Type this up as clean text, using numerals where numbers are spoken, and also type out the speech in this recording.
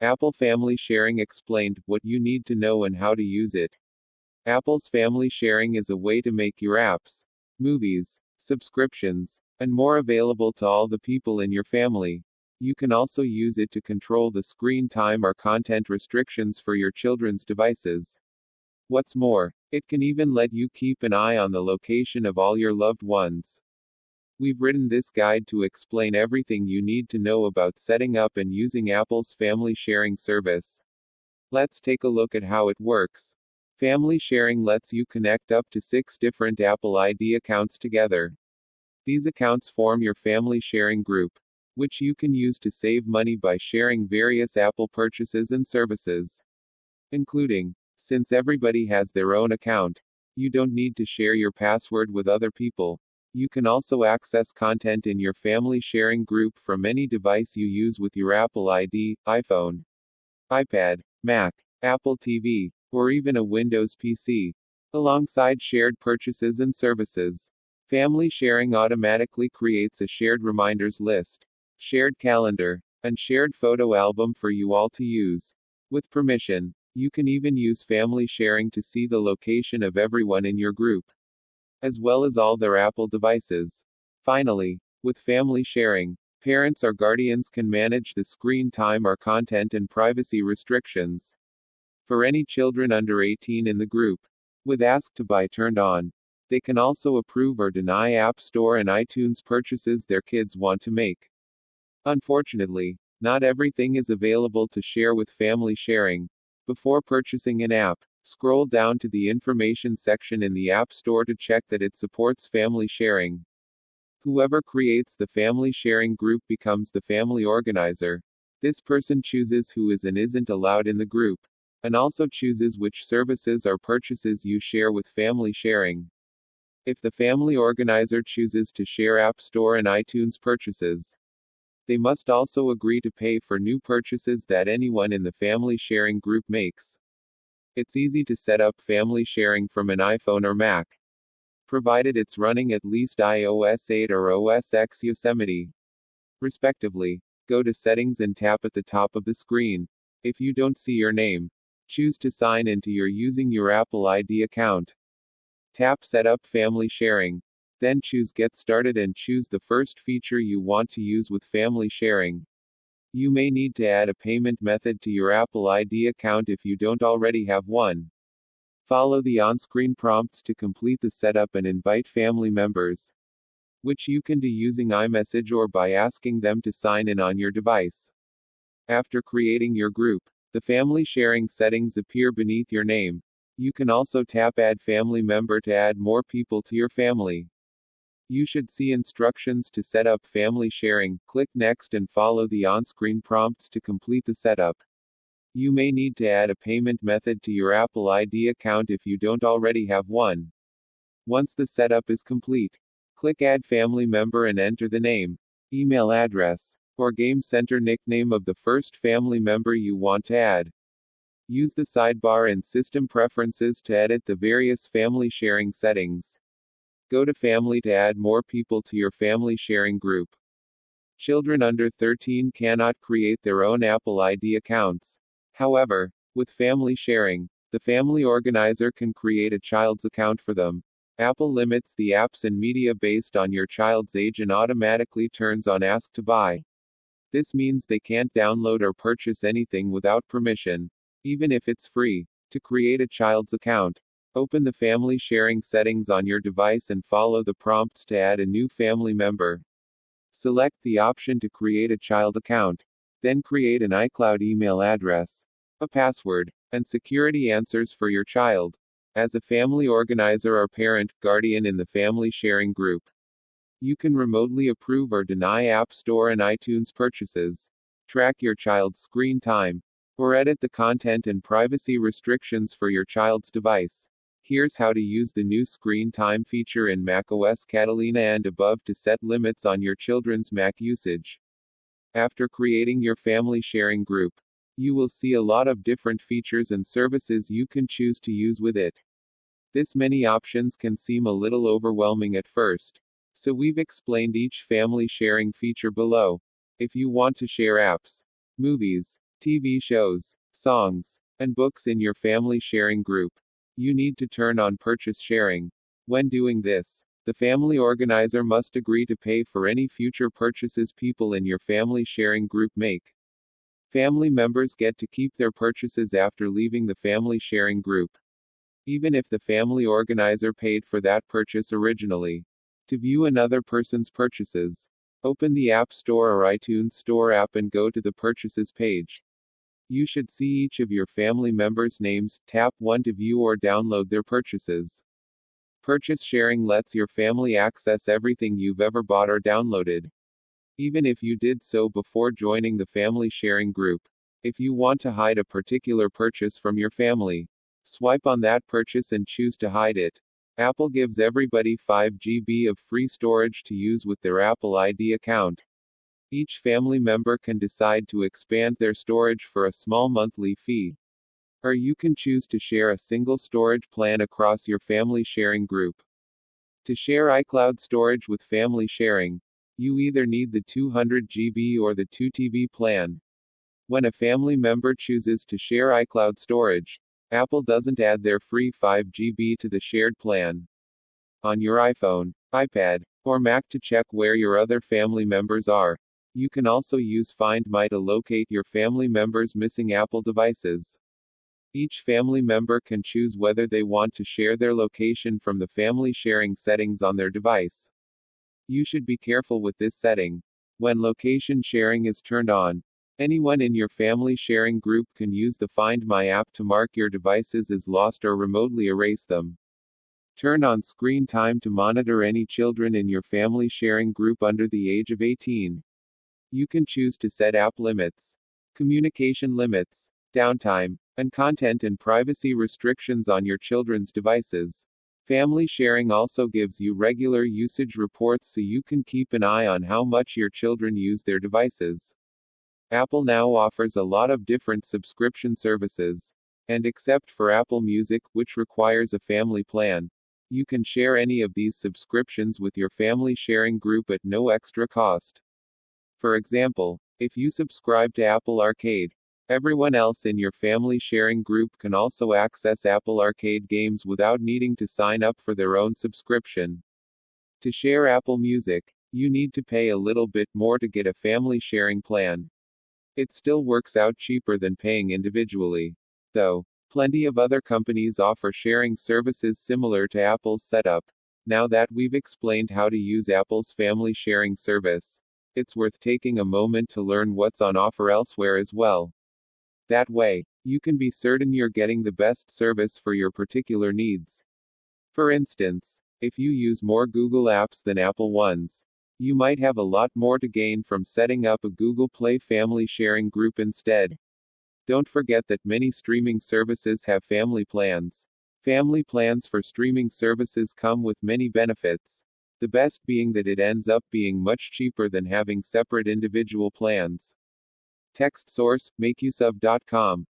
Apple Family Sharing Explained, what you need to know and how to use it. Apple's Family Sharing is a way to make your apps, movies, subscriptions, and more available to all the people in your family. You can also use it to control the screen time or content restrictions for your children's devices. What's more, it can even let you keep an eye on the location of all your loved ones. We've written this guide to explain everything you need to know about setting up and using Apple's family sharing service. Let's take a look at how it works. Family sharing lets you connect up to 6 different Apple ID accounts together. These accounts form your family sharing group, which you can use to save money by sharing various Apple purchases and services. Including, since everybody has their own account, you don't need to share your password with other people. You can also access content in your family sharing group from any device you use with your Apple ID, iPhone, iPad, Mac, Apple TV, or even a Windows PC, alongside shared purchases and services. Family sharing automatically creates a shared reminders list, shared calendar, and shared photo album for you all to use. With permission, you can even use family sharing to see the location of everyone in your group, as well as all their Apple devices. Finally, with family sharing, parents or guardians can manage the screen time or content and privacy restrictions for any children under 18 in the group. With Ask to Buy turned on, they can also approve or deny App Store and iTunes purchases their kids want to make. Unfortunately, not everything is available to share with family sharing. Before purchasing an app, scroll down to the information section in the App Store to check that it supports family sharing. Whoever creates the family sharing group becomes the family organizer. This person chooses who is and isn't allowed in the group, and also chooses which services or purchases you share with family sharing. If the family organizer chooses to share App Store and iTunes purchases, they must also agree to pay for new purchases that anyone in the family sharing group makes. It's easy to set up family sharing from an iPhone or Mac, provided it's running at least iOS 8 or OS X Yosemite, respectively. Go to Settings and tap at the top of the screen. If you don't see your name, choose to sign into using your Apple ID account. Tap Set up Family Sharing. Then choose Get Started and choose the first feature you want to use with family sharing. You may need to add a payment method to your Apple ID account if you don't already have one. Follow the on-screen prompts to complete the setup and invite family members, which you can do using iMessage or by asking them to sign in on your device. After creating your group, the family sharing settings appear beneath your name. You can also tap Add Family Member to add more people to your family. You should see instructions to set up family sharing. Click Next and follow the on-screen prompts to complete the setup. You may need to add a payment method to your Apple ID account if you don't already have one. Once the setup is complete, click Add Family Member and enter the name, email address, or Game Center nickname of the first family member you want to add. Use the sidebar in System Preferences to edit the various family sharing settings. Go to Family to add more people to your family sharing group. Children under 13 cannot create their own Apple ID accounts. However, with family sharing, the family organizer can create a child's account for them. Apple limits the apps and media based on your child's age and automatically turns on Ask to Buy. This means they can't download or purchase anything without permission, even if it's free. To create a child's account, open the family sharing settings on your device and follow the prompts to add a new family member. Select the option to create a child account. Then create an iCloud email address, a password, and security answers for your child. As a family organizer or parent, guardian in the family sharing group, you can remotely approve or deny App Store and iTunes purchases, track your child's screen time, or edit the content and privacy restrictions for your child's device. Here's how to use the new screen time feature in macOS Catalina and above to set limits on your children's Mac usage. After creating your family sharing group, you will see a lot of different features and services you can choose to use with it. This many options can seem a little overwhelming at first, so we've explained each family sharing feature below. If you want to share apps, movies, TV shows, songs, and books in your family sharing group. You need to turn on purchase sharing. When doing this, the family organizer must agree to pay for any future purchases people in your family sharing group make. Family members get to keep their purchases after leaving the family sharing group, even if the family organizer paid for that purchase originally. To view another person's purchases, open the App Store or iTunes Store app and go to the Purchases page. You should see each of your family members' names, tap 1 to view or download their purchases. Purchase sharing lets your family access everything you've ever bought or downloaded, even if you did so before joining the family sharing group. If you want to hide a particular purchase from your family, swipe on that purchase and choose to hide it. Apple gives everybody 5 GB of free storage to use with their Apple ID account. Each family member can decide to expand their storage for a small monthly fee. Or you can choose to share a single storage plan across your family sharing group. To share iCloud storage with family sharing, you either need the 200 GB or the 2 TB plan. When a family member chooses to share iCloud storage, Apple doesn't add their free 5 GB to the shared plan. On your iPhone, iPad, or Mac to check where your other family members are, you can also use Find My to locate your family members' missing Apple devices. Each family member can choose whether they want to share their location from the family sharing settings on their device. You should be careful with this setting. When location sharing is turned on, anyone in your family sharing group can use the Find My app to mark your devices as lost or remotely erase them. Turn on screen time to monitor any children in your family sharing group under the age of 18. You can choose to set app limits, communication limits, downtime, and content and privacy restrictions on your children's devices. Family sharing also gives you regular usage reports so you can keep an eye on how much your children use their devices. Apple now offers a lot of different subscription services. And except for Apple Music, which requires a family plan, you can share any of these subscriptions with your family sharing group at no extra cost. For example, if you subscribe to Apple Arcade, everyone else in your family sharing group can also access Apple Arcade games without needing to sign up for their own subscription. To share Apple Music, you need to pay a little bit more to get a family sharing plan. It still works out cheaper than paying individually, though. Plenty of other companies offer sharing services similar to Apple's setup. Now that we've explained how to use Apple's family sharing service, it's worth taking a moment to learn what's on offer elsewhere as well. That way, you can be certain you're getting the best service for your particular needs. For instance, if you use more Google apps than Apple ones, you might have a lot more to gain from setting up a Google Play family sharing group instead. Don't forget that many streaming services have family plans. Family plans for streaming services come with many benefits. The best being that it ends up being much cheaper than having separate individual plans. Text source, makeuseof.com.